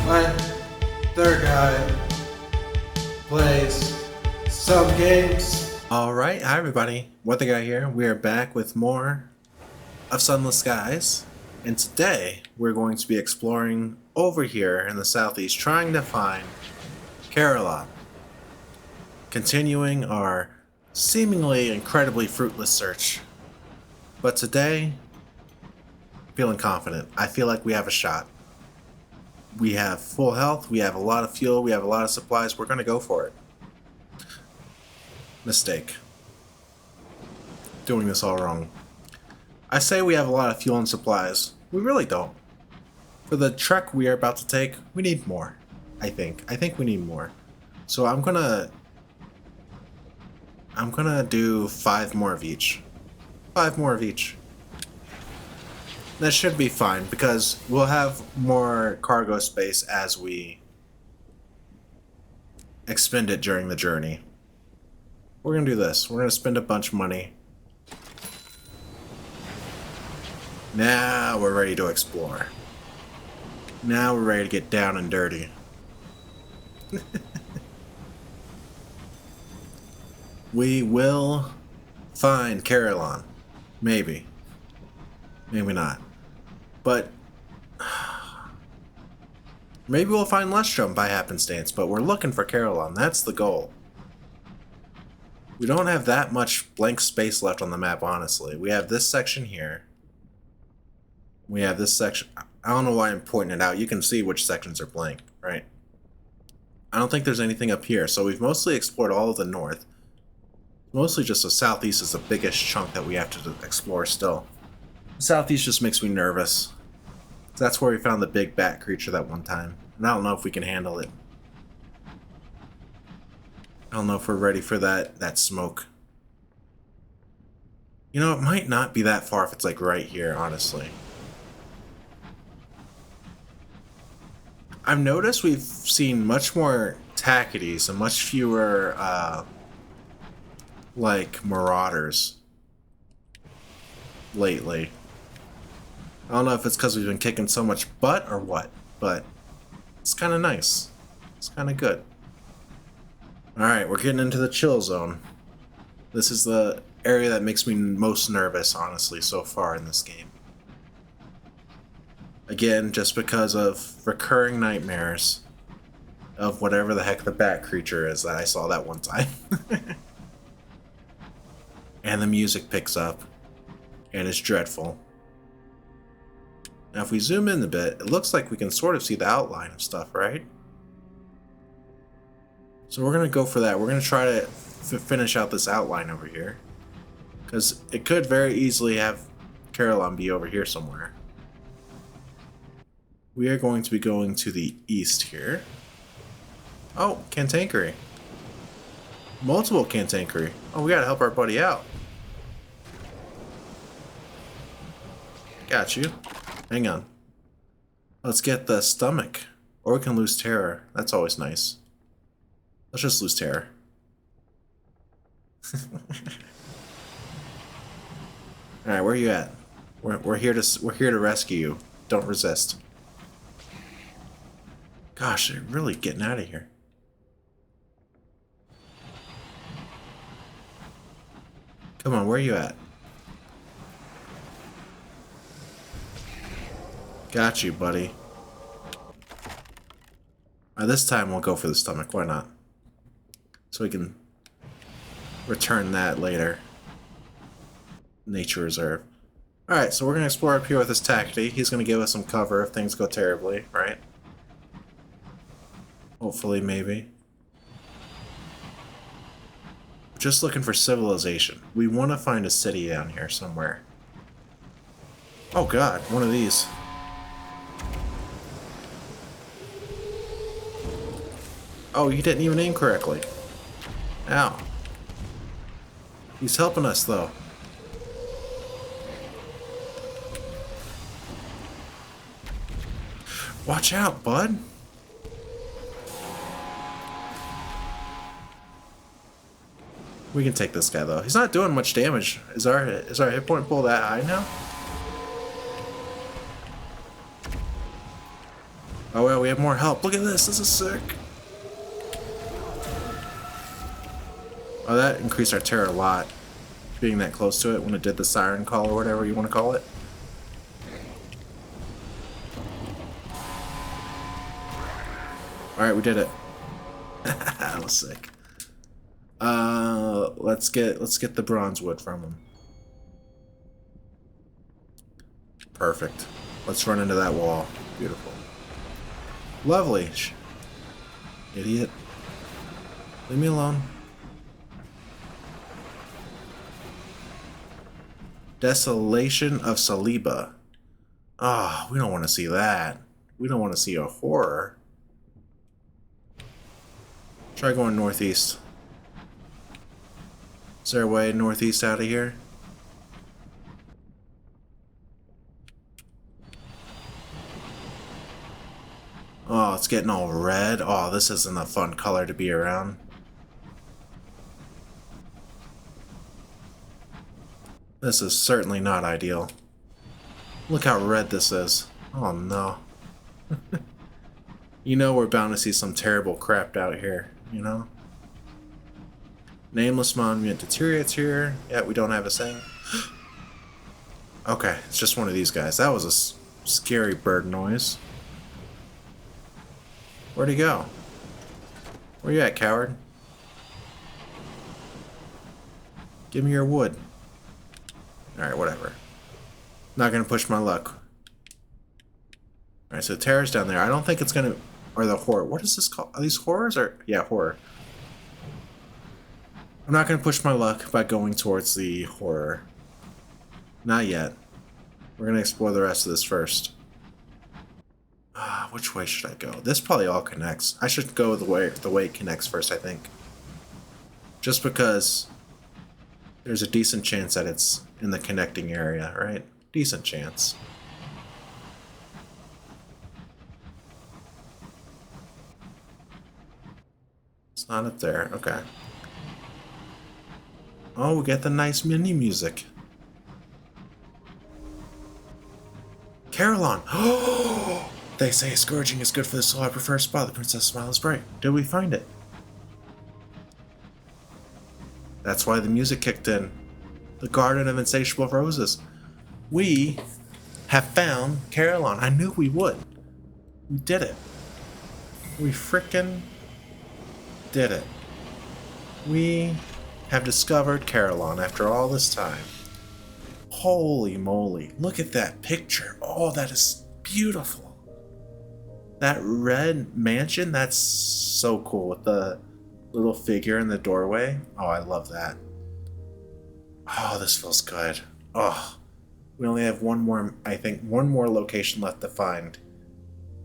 when their guy plays some games. Alright, hi everybody, What the Guy here. We are back with more of Sunless Skies, and today we're going to be exploring over here in the southeast, trying to find Carillon. Continuing our seemingly incredibly fruitless search. But today, feeling confident. I feel like we have a shot. We have full health, we have a lot of fuel, we have a lot of supplies, we're gonna go for it. Mistake. Doing this all wrong. I say we have a lot of fuel and supplies. We really don't. For the trek we are about to take, we need more. I think we need more. So I'm gonna do 5 more of each. 5 more of each. That should be fine because we'll have more cargo space as we expend it during the journey. We're gonna do this. We're gonna spend a bunch of money. Now we're ready to explore. Now we're ready to get down and dirty. We will find Carillon. Maybe. Maybe not. But maybe we'll find Lustrum by happenstance, but we're looking for Carillon. That's the goal. We don't have that much blank space left on the map, honestly. We have this section here. We have this section. I don't know why I'm pointing it out. You can see which sections are blank, right? I don't think there's anything up here, so we've mostly explored all of the north. Mostly just the southeast is the biggest chunk that we have to explore still. The southeast just makes me nervous. That's where we found the big bat creature that one time. And I don't know if we can handle it. I don't know if we're ready for that smoke. You know, it might not be that far if it's like right here, honestly. I've noticed we've seen much more Tackities and much fewer, like, Marauders lately. I don't know if it's because we've been kicking so much butt or what, but it's kind of nice. It's kind of good. Alright, we're getting into the chill zone. This is the area that makes me most nervous, honestly, so far in this game. Again, just because of recurring nightmares of whatever the heck the bat creature is that I saw that one time. And the music picks up, and it's dreadful. Now if we zoom in a bit, it looks like we can sort of see the outline of stuff, right? So we're going to go for that. We're going to try to finish out this outline over here. Because it could very easily have Carillon be over here somewhere. We are going to be going to the east here. Oh, Cantankerous. Multiple Cantankerous. Oh, we gotta help our buddy out. Got you. Hang on. Let's get the stomach. Or we can lose terror. That's always nice. Let's just lose terror. Alright, where are you at? We're here to rescue you. Don't resist. Gosh, they're really getting out of here. Come on, where are you at? Got you, buddy. This time we'll go for the stomach. Why not? So we can return that later. Nature Reserve. Alright, so we're going to explore up here with this Tackety. He's going to give us some cover if things go terribly, right? Hopefully, maybe. Just looking for civilization. We want to find a city down here somewhere. Oh god, one of these. Oh, you didn't even aim correctly. Ow. He's helping us, though. Watch out, bud. We can take this guy, though. He's not doing much damage. Is our hit point pool that high now? Oh, yeah, we have more help. Look at this. This is sick. Oh, that increased our terror a lot. Being that close to it when it did the siren call or whatever you want to call it. Alright, we did it. That was sick. Let's get the bronze wood from him. Perfect. Let's run into that wall. Beautiful. Lovely. Idiot. Leave me alone. Desolation of Saliba. Ah, oh, we don't want to see that. We don't want to see a horror. Try going northeast. Is there a way northeast out of here? Oh, it's getting all red. Oh, this isn't a fun color to be around. This is certainly not ideal. Look how red this is. Oh no. You know we're bound to see some terrible crap out here, you know? Nameless monument deteriorates here. Yeah, we don't have a saying. Okay, it's just one of these guys. That was a scary bird noise. Where'd he go? Where you at, coward? Give me your wood. Alright, whatever. Not gonna push my luck. Alright, so terror's down there. I don't think it's gonna... Or the horror. What is this called? Are these horrors or... Yeah, horror. I'm not gonna push my luck by going towards the horror. Not yet. We're gonna explore the rest of this first. Which way should I go? This probably all connects. I should go the way it connects first, I think. Just because there's a decent chance that it's in the connecting area, right? Decent chance. It's not up there. Okay. Oh, we get the nice mini music. Carillon! Oh! They say scourging is good for the soul. I prefer spa. The princess smile is bright. Did we find it? That's why the music kicked in. The Garden of Insatiable Roses. We have found Carillon. I knew we would. We did it. We frickin' did it. We have discovered Carillon after all this time. Holy moly. Look at that picture. Oh, that is beautiful. That red mansion, that's so cool with the little figure in the doorway. Oh, I love that. Oh, this feels good. Oh, we only have one more, I think, one more location left to find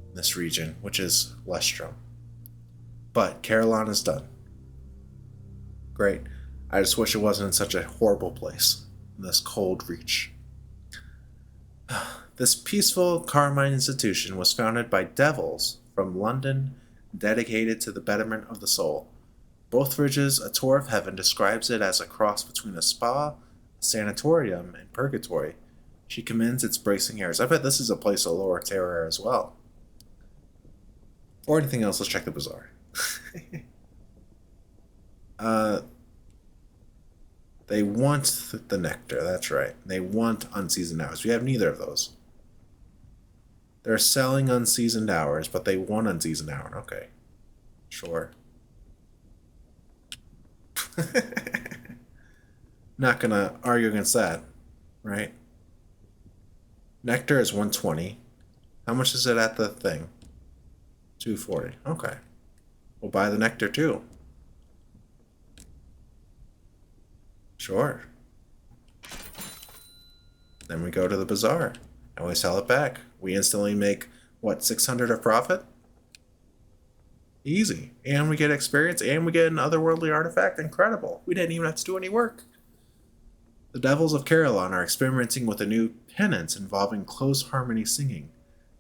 in this region, which is Lestrum. But Carillon is done. Great. I just wish it wasn't in such a horrible place, in this cold reach. This peaceful Carmine institution was founded by devils from London, dedicated to the betterment of the soul. Bothridge's A Tour of Heaven describes it as a cross between a spa, a sanatorium, and purgatory. She commends its bracing airs. I bet this is a place of lower terror as well. Or anything else, let's check the bazaar. They want the nectar, that's right. They want unseasoned hours. We have neither of those. They're selling unseasoned hours, but they want unseasoned hour. Okay. Sure. Not gonna argue against that, right? Nectar is 120. How much is it at the thing? 240. Okay. We'll buy the nectar too. Sure. Then we go to the bazaar and we sell it back. We instantly make, what, 600 of profit? Easy. And we get experience and we get an otherworldly artifact. Incredible. We didn't even have to do any work. The Devils of Carillon are experimenting with a new penance involving close harmony singing.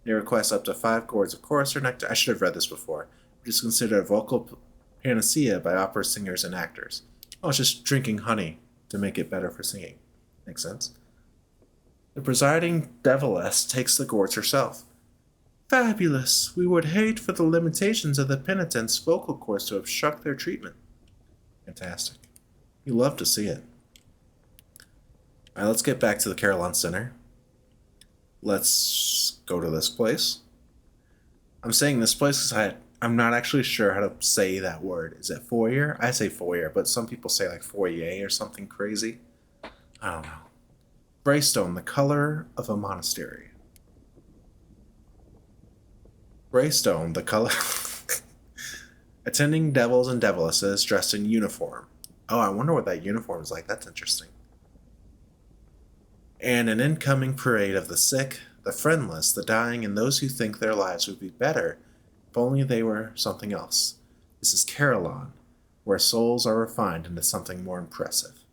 They request up to 5 gourds of chorus or nectar. I should have read this before. Which is considered a vocal panacea by opera singers and actors. Oh, it's just drinking honey to make it better for singing. Makes sense. The presiding deviless takes the gourds herself. Fabulous. We would hate for the limitations of the penitent's vocal cords to obstruct their treatment. Fantastic. You love to see it. Alright, let's get back to the Carillon Center. Let's go to this place. I'm saying this place because I'm not actually sure how to say that word. Is it foyer? I say foyer, but some people say like foyer or something crazy. I don't know. Greystone, the color of a monastery. Greystone, the color... Attending devils and devilesses dressed in uniform. Oh, I wonder what that uniform is like. That's interesting. And an incoming parade of the sick, the friendless, the dying, and those who think their lives would be better if only they were something else. This is Carillon, where souls are refined into something more impressive.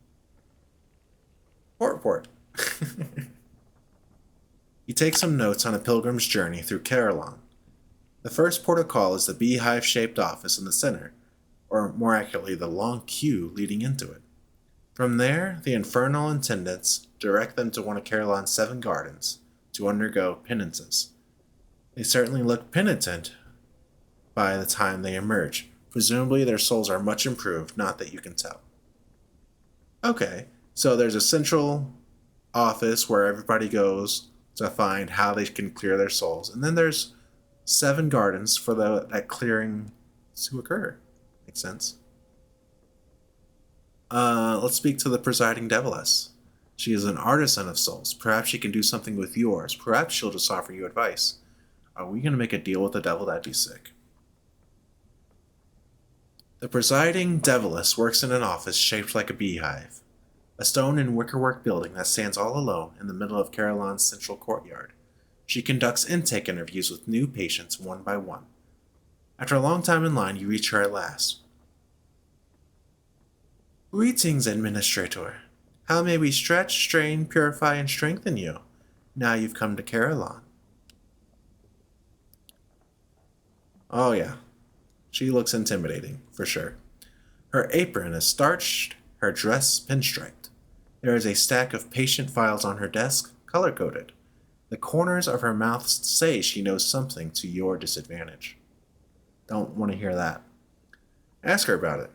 Port. You take some notes on a pilgrim's journey through Carillon. The first port of call is the beehive-shaped office in the center, or more accurately, the long queue leading into it. From there, the infernal attendants direct them to one of Carillon's 7 gardens to undergo penances. They certainly look penitent by the time they emerge. Presumably their souls are much improved, not that you can tell. Okay, so there's a central office where everybody goes to find how they can clear their souls, and then there's 7 gardens for that clearing to occur. Makes sense. Let's speak to the presiding deviless. She is an artisan of souls. Perhaps she can do something with yours. Perhaps she'll just offer you advice. Are we going to make a deal with the devil? That'd be sick. The presiding deviless works in an office shaped like a beehive. A stone and wickerwork building that stands all alone in the middle of Carillon's central courtyard. She conducts intake interviews with new patients one by one. After a long time in line, you reach her at last. Greetings, Administrator. How may we stretch, strain, purify, and strengthen you, now you've come to Carillon? Oh yeah, she looks intimidating, for sure. Her apron is starched, her dress pinstriped. There is a stack of patient files on her desk, color-coded. The corners of her mouth say she knows something to your disadvantage. Don't want to hear that. Ask her about it.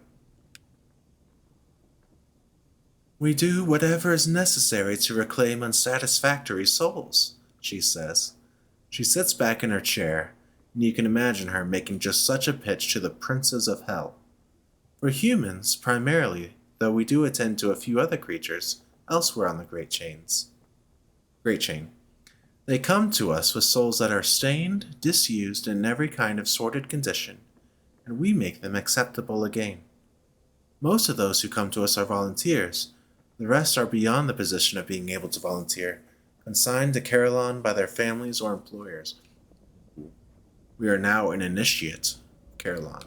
We do whatever is necessary to reclaim unsatisfactory souls, she says. She sits back in her chair, and you can imagine her making just such a pitch to the princes of hell. For humans, primarily, though we do attend to a few other creatures elsewhere on the Great Chain. They come to us with souls that are stained, disused, and in every kind of sordid condition, and we make them acceptable again. Most of those who come to us are volunteers. The rest are beyond the position of being able to volunteer, consigned to Carillon by their families or employers. We are now an initiate, Carillon.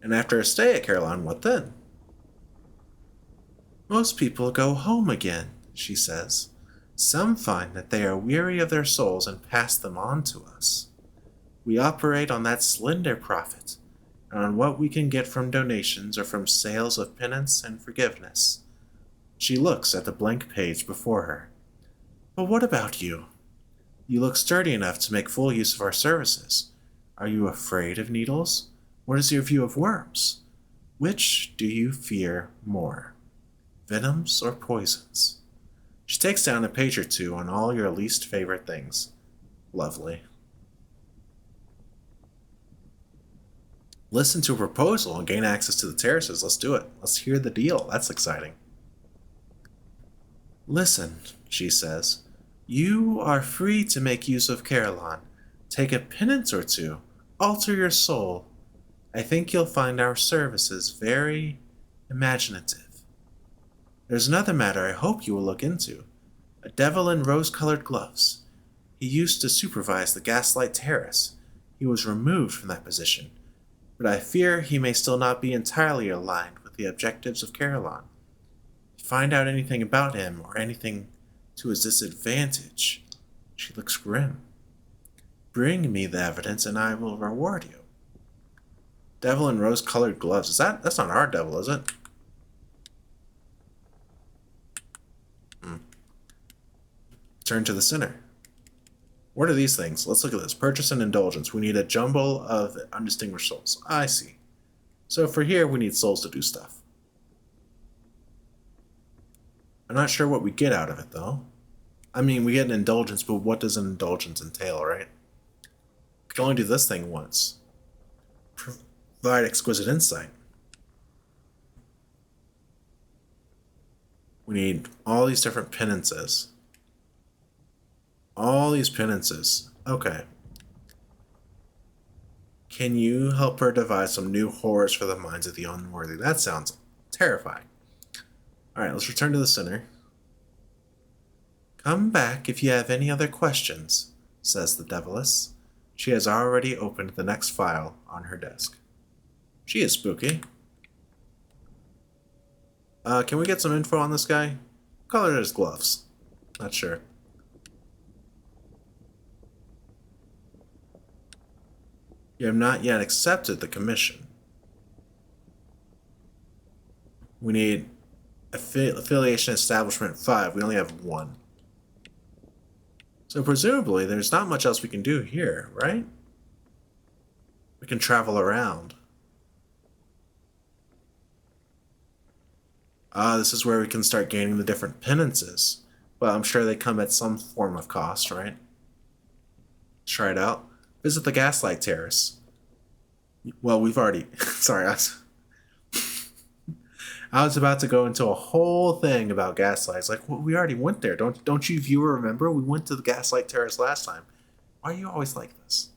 And after a stay at Carillon, what then? Most people go home again, she says. Some find that they are weary of their souls and pass them on to us. We operate on that slender profit, and on what we can get from donations or from sales of penance and forgiveness. She looks at the blank page before her. But what about you? You look sturdy enough to make full use of our services. Are you afraid of needles? What is your view of worms? Which do you fear more? Venoms or poisons? She takes down a page or two on all your least favorite things. Lovely. Listen to a proposal and gain access to the terraces. Let's do it. Let's hear the deal. That's exciting. Listen, she says. You are free to make use of Carillon. Take a penance or two. Alter your soul. I think you'll find our services very imaginative. There's another matter I hope you will look into. A devil in rose-colored gloves. He used to supervise the Gaslight Terrace. He was removed from that position, but I fear he may still not be entirely aligned with the objectives of Carillon. If you find out anything about him or anything to his disadvantage, she looks grim. Bring me the evidence and I will reward you. Devil in rose-colored gloves. That's not our devil, is it? Return to the center. What are these things? Let's look at this. Purchase an indulgence. We need a jumble of undistinguished souls. I see. So for here, we need souls to do stuff. I'm not sure what we get out of it, though. I mean, we get an indulgence, but what does an indulgence entail, right? We can only do this thing once. Provide exquisite insight. We need all these different penances. All these penances. Okay. Can you help her devise some new horrors for the minds of the unworthy? That sounds terrifying. Alright, let's return to the center. Come back if you have any other questions, says the Deviless. She has already opened the next file on her desk. She is spooky. Can we get some info on this guy? What color are his gloves? Not sure. You have not yet accepted the commission. We need affiliation establishment 5. We only have 1. So presumably there's not much else we can do here, right? We can travel around. This is where we can start gaining the different penances. But I'm sure they come at some form of cost, right? Let's try it out. Visit the Gaslight Terrace. Well, we've already... Sorry, I was about to go into a whole thing about Gaslights. Like, well, we already went there. Don't you viewer remember? We went to the Gaslight Terrace last time. Why are you always like this?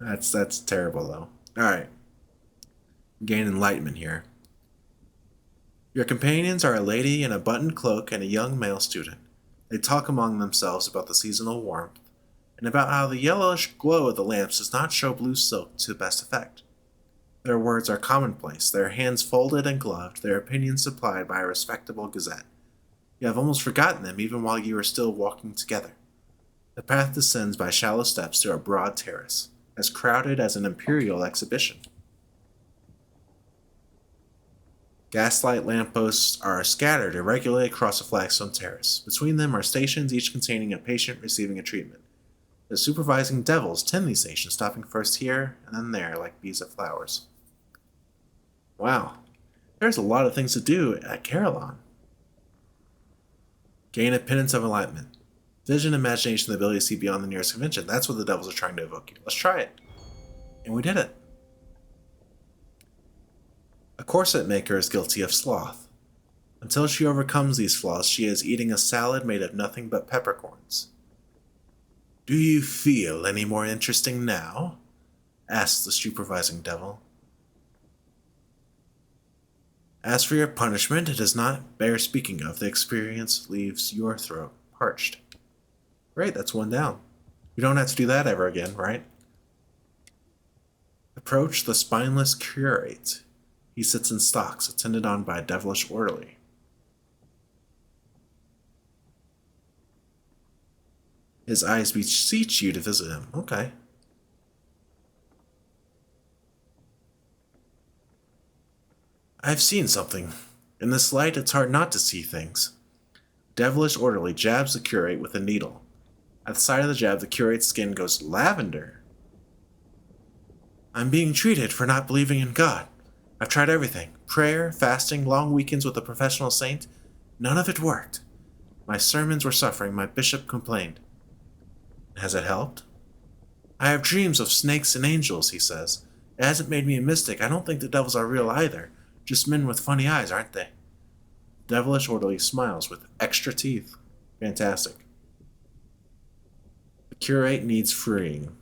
That's terrible, though. Alright. Gain enlightenment here. Your companions are a lady in a buttoned cloak and a young male student. They talk among themselves about the seasonal warmth, and about how the yellowish glow of the lamps does not show blue silk to the best effect. Their words are commonplace, their hands folded and gloved, their opinions supplied by a respectable gazette. You have almost forgotten them even while you are still walking together. The path descends by shallow steps to a broad terrace, as crowded as an imperial exhibition. Gaslight lampposts are scattered irregularly across a flagstone terrace. Between them are stations, each containing a patient receiving a treatment. The supervising devils tend these stations, stopping first here and then there like bees of flowers. Wow, there's a lot of things to do at Carillon. Gain a penance of enlightenment. Vision, imagination, the ability to see beyond the nearest convention. That's what the devils are trying to evoke you. Let's try it. And we did it. A corset maker is guilty of sloth. Until she overcomes these flaws, she is eating a salad made of nothing but peppercorns. Do you feel any more interesting now? Asks the supervising devil. As for your punishment, it does not bear speaking of. The experience leaves your throat parched. Great, that's 1 down. You don't have to do that ever again, right? Approach the spineless curate. He sits in stocks, attended on by a devilish orderly. His eyes beseech you to visit him. Okay. I've seen something. In this light, it's hard not to see things. Devilish orderly jabs the curate with a needle. At the sight of the jab, the curate's skin goes lavender. I'm being treated for not believing in God. I've tried everything. Prayer, fasting, long weekends with a professional saint. None of it worked. My sermons were suffering. My bishop complained. Has it helped? I have dreams of snakes and angels, he says. It hasn't made me a mystic. I don't think the devils are real either. Just men with funny eyes, aren't they? Devilish orderly smiles with extra teeth. Fantastic. The curate needs freeing.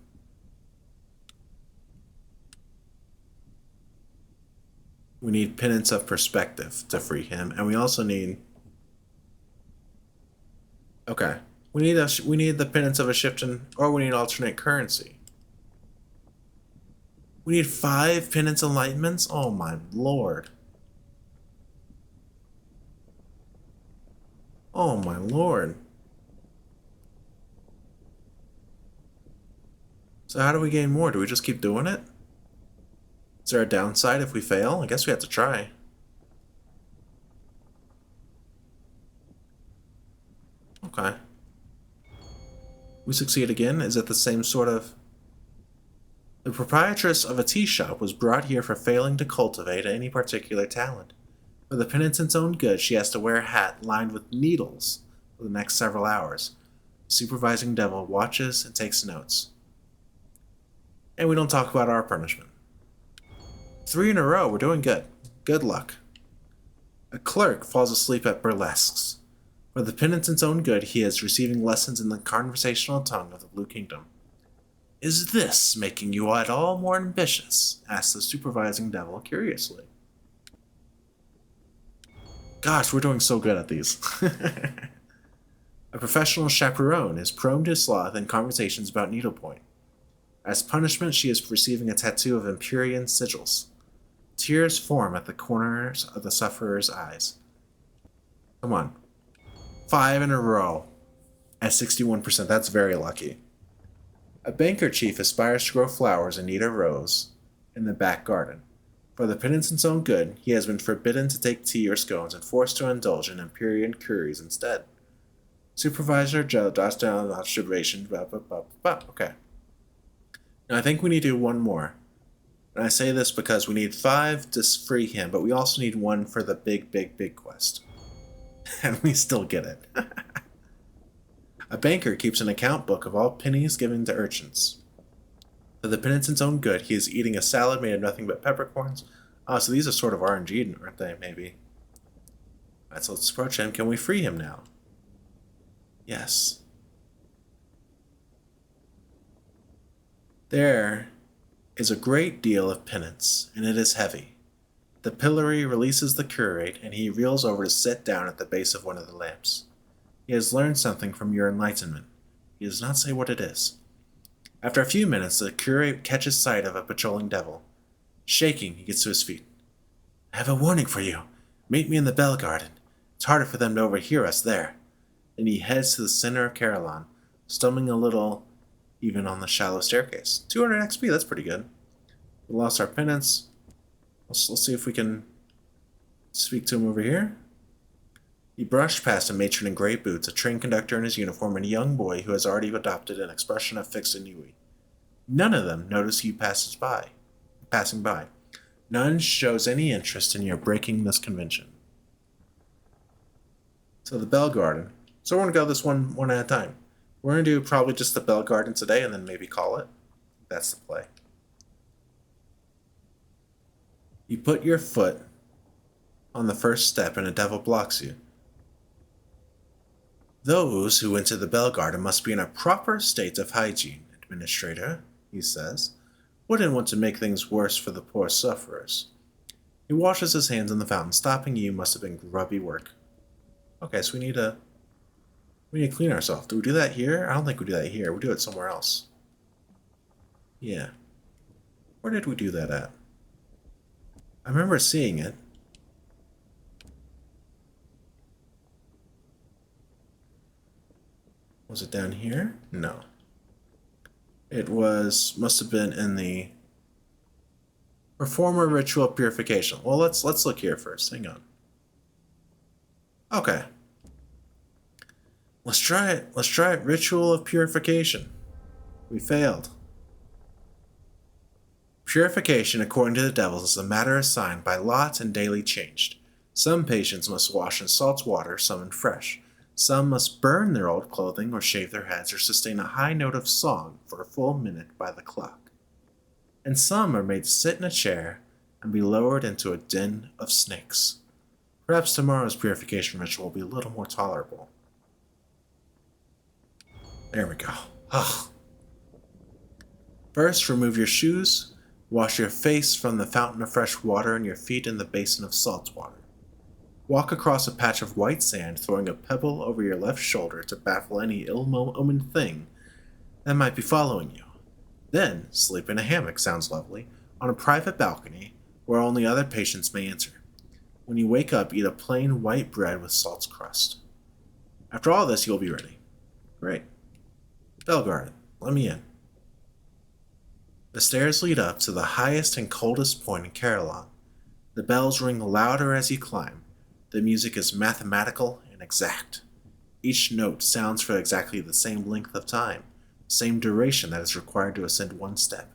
We need penance of perspective to free him, and we also need... Okay. We need the penance of a shift in, or we need alternate currency. We need 5 penance enlightenments? Oh my lord. Oh my lord. So how do we gain more? Do we just keep doing it? Is there a downside if we fail? I guess we have to try. We succeed again? Is it the same sort of... The proprietress of a tea shop was brought here for failing to cultivate any particular talent. For the penitent's own good, she has to wear a hat lined with needles for the next several hours. Supervising devil watches and takes notes. And we don't talk about our punishment. 3 in a row, we're doing good. Good luck. A clerk falls asleep at burlesques. For the penitent's own good, he is receiving lessons in the conversational tongue of the Blue Kingdom. Is this making you at all more ambitious? Asked the supervising devil curiously. Gosh, we're doing so good at these. A professional chaperone is prone to sloth in conversations about needlepoint. As punishment, she is receiving a tattoo of Empyrean sigils. Tears form at the corners of the sufferer's eyes. Come on. 5 in a row. At 61%, that's very lucky. A banker chief aspires to grow flowers and eat a rose in the back garden. For the penitent's own good, he has been forbidden to take tea or scones and forced to indulge in Empyrean curries instead. Supervisor Joe dots down the observation. Okay. Now I think we need to do one more. And I say this because we need 5 to free him, but we also need 1 for the big quest. And we still get it. A banker keeps an account book of all pennies given to urchins. For the penitent's own good, he is eating a salad made of nothing but peppercorns. Oh, so these are sort of RNG'd, aren't they, maybe? Alright, so let's approach him. Can we free him now? Yes. There is a great deal of penance, and it is heavy. The pillory releases the curate, and he reels over to sit down at the base of one of the lamps. He has learned something from your enlightenment. He does not say what it is. After a few minutes, the curate catches sight of a patrolling devil. Shaking, he gets to his feet. I have a warning for you. Meet me in the bell garden. It's harder for them to overhear us there. Then he heads to the center of Carillon, stumbling a little even on the shallow staircase. 200 XP, that's pretty good. We lost our penance. Let's see if we can speak to him over here. He brushed past a matron in gray boots, a train conductor in his uniform, and a young boy who has already adopted an expression of fixed ennui. None of them notice you passing by. None shows any interest in your breaking this convention. So the Bell Garden. So we're going to go this one at a time. We're going to do probably just the Bell Garden today and then maybe call it. That's the play. You put your foot on the first step and a devil blocks you. Those who enter the Bell Garden must be in a proper state of hygiene, Administrator, he says. Wouldn't want to make things worse for the poor sufferers. He washes his hands in the fountain. Stopping you must have been grubby work. Okay, so we need to clean ourselves. Do we do that here? I don't think we do that here. We do it somewhere else. Yeah. Where did we do that at? I remember seeing it. Was it down here? No. It must have been in the Performer Ritual Purification. Well, let's look here first. Hang on. Okay. Let's try it. Let's try it. Ritual of Purification. We failed. Purification, according to the devils, is a matter assigned by lot and daily changed. Some patients must wash in salt water, some in fresh. Some must burn their old clothing or shave their heads or sustain a high note of song for a full minute by the clock. And some are made to sit in a chair and be lowered into a den of snakes. Perhaps tomorrow's purification ritual will be a little more tolerable. There we go. Ugh. First, remove your shoes. Wash your face from the fountain of fresh water and your feet in the basin of salt water. Walk across a patch of white sand, throwing a pebble over your left shoulder to baffle any ill-omened thing that might be following you. Then, sleep in a hammock, sounds lovely, on a private balcony where only other patients may enter. When you wake up, eat a plain white bread with salt crust. After all this, you'll be ready. Great. Bell Garden, let me in. The stairs lead up to the highest and coldest point in Carillon. The bells ring louder as you climb. The music is mathematical and exact. Each note sounds for exactly the same length of time. same duration that is required to ascend one step.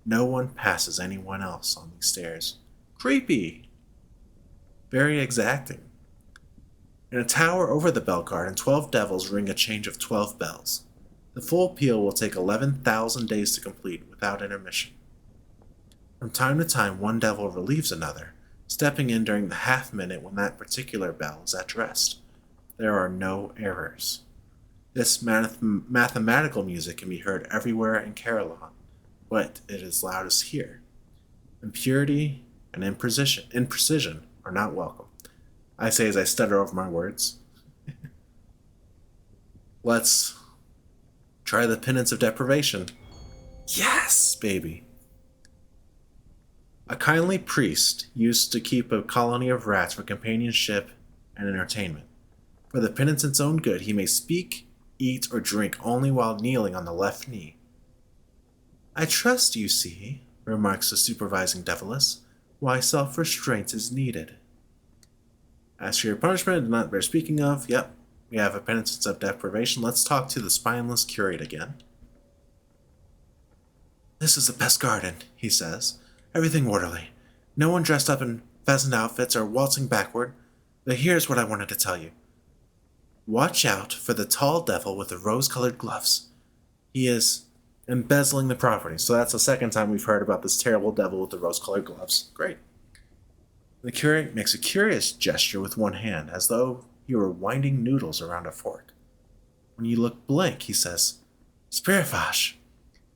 No one passes anyone else on these stairs. Creepy! Very exacting. In a tower over the bell garden, 12 devils ring a change of 12 bells. The full peal will take 11,000 days to complete without intermission. From time to time, one devil relieves another, stepping in during the half minute when that particular bell is at rest. There are no errors. This mathematical music can be heard everywhere in Carillon, but it is loudest here. Impurity and imprecision are not welcome. I say as I stutter over my words. Let's try the penance of deprivation. Yes, baby! A kindly priest used to keep a colony of rats for companionship and entertainment. For the penitent's own good, he may speak, eat, or drink only while kneeling on the left knee. I trust, you see, remarks the supervising deviless, why self-restraint is needed. As for your punishment, not bear speaking of, yep, we have a penitence of deprivation. Let's talk to the spineless curate again. This is the best garden, he says. Everything orderly. No one dressed up in pheasant outfits or waltzing backward. But here's what I wanted to tell you. Watch out for the tall devil with the rose-colored gloves. He is embezzling the property. So that's the second time we've heard about this terrible devil with the rose-colored gloves. Great. The curate makes a curious gesture with one hand, as though he were winding noodles around a fork. When you look blank, he says, Spirifage!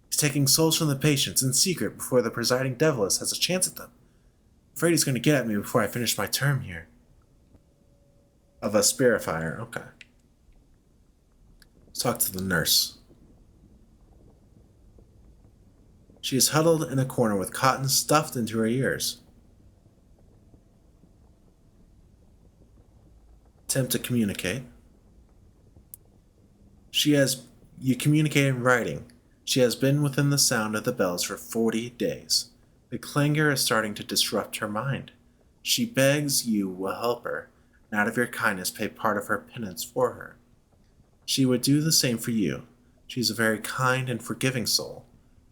He's taking souls from the patients in secret before the presiding deviless has a chance at them. Afraid he's going to get at me before I finish my term here. Of a spirifier, okay. Let's talk to the nurse. She is huddled in a corner with cotton stuffed into her ears. Attempt to communicate. You communicate in writing. She has been within the sound of the bells for 40 days. The clangor is starting to disrupt her mind. She begs you will help her, and out of your kindness pay part of her penance for her. She would do the same for you. She is a very kind and forgiving soul.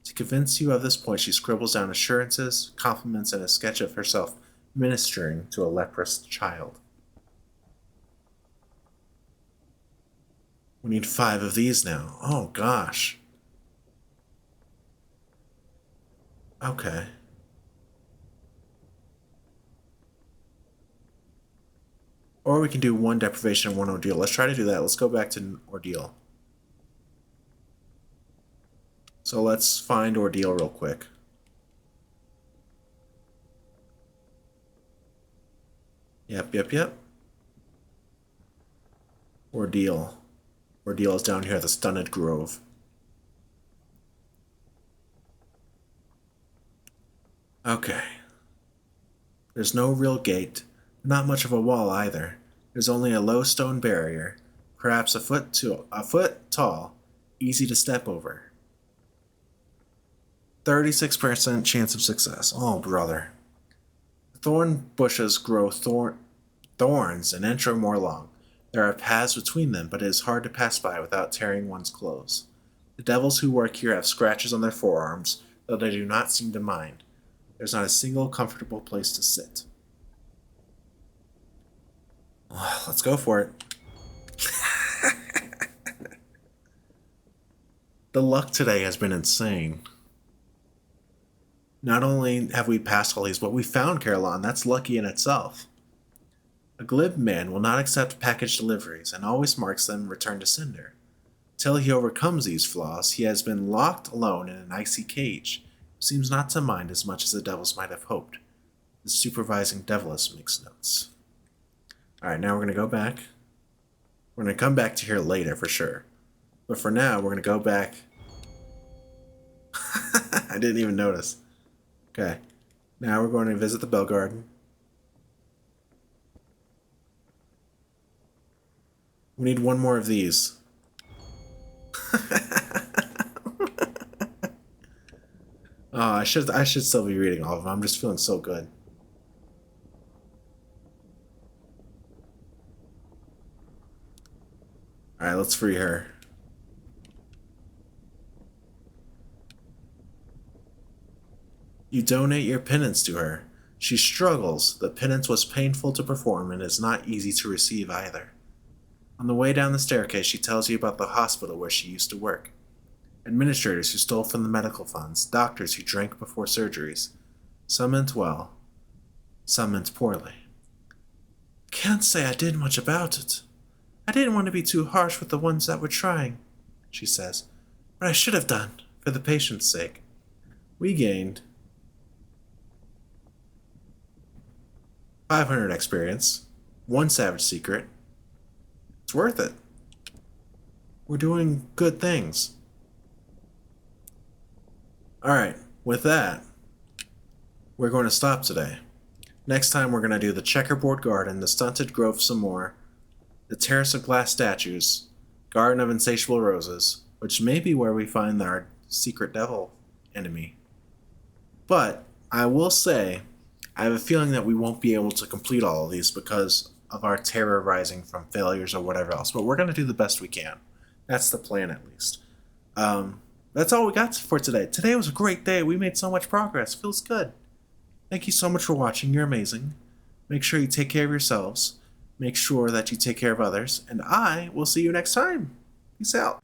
To convince you of this point, she scribbles down assurances, compliments, and a sketch of herself ministering to a leprous child. We need 5 of these now. Oh, gosh. Okay. Or we can do 1 deprivation and 1 ordeal. Let's try to do that. Let's go back to ordeal. So let's find ordeal real quick. Yep. Ordeal. Ordeal is down here at the Stunned Grove. Okay. There's no real gate, not much of a wall either. There's only a low stone barrier, perhaps a foot tall, easy to step over. 36% chance of success. Oh, brother. Thorn bushes grow thorns an inch or more long. There are paths between them, but it is hard to pass by without tearing one's clothes. The devils who work here have scratches on their forearms, though they do not seem to mind. There's not a single comfortable place to sit. Let's go for it. The luck today has been insane. Not only have we passed all these, but we found Carillon. That's lucky in itself. A glib man will not accept package deliveries and always marks them return to sender. Till he overcomes these flaws, he has been locked alone in an icy cage. Seems not to mind as much as the devils might have hoped. The supervising deviless makes notes. Alright, now we're going to go back. We're going to come back to here later for sure. But for now, we're going to go back. I didn't even notice. Okay. Now we're going to visit the bell garden. We need 1 more of these. Oh, I should still be reading all of them. I'm just feeling so good. Alright, let's free her. You donate your penance to her. She struggles. The penance was painful to perform and is not easy to receive either. On the way down the staircase, she tells you about the hospital where she used to work. Administrators who stole from the medical funds, doctors who drank before surgeries. Some meant well, some meant poorly. Can't say I did much about it. I didn't want to be too harsh with the ones that were trying, she says, but I should have done, for the patient's sake. We gained 500 experience, 1 savage secret. It's worth it. We're doing good things. Alright, with that, we're going to stop today. Next time we're going to do the checkerboard garden, the stunted grove some more, the terrace of glass statues, garden of insatiable roses, which may be where we find our secret devil enemy. But I will say, I have a feeling that we won't be able to complete all of these because of our terror rising from failures or whatever else, but we're going to do the best we can. That's the plan, at least. That's all we got for today. Today was a great day. We made so much progress. Feels good. Thank you so much for watching. You're amazing. Make sure you take care of yourselves. Make sure that you take care of others. And I will see you next time. Peace out.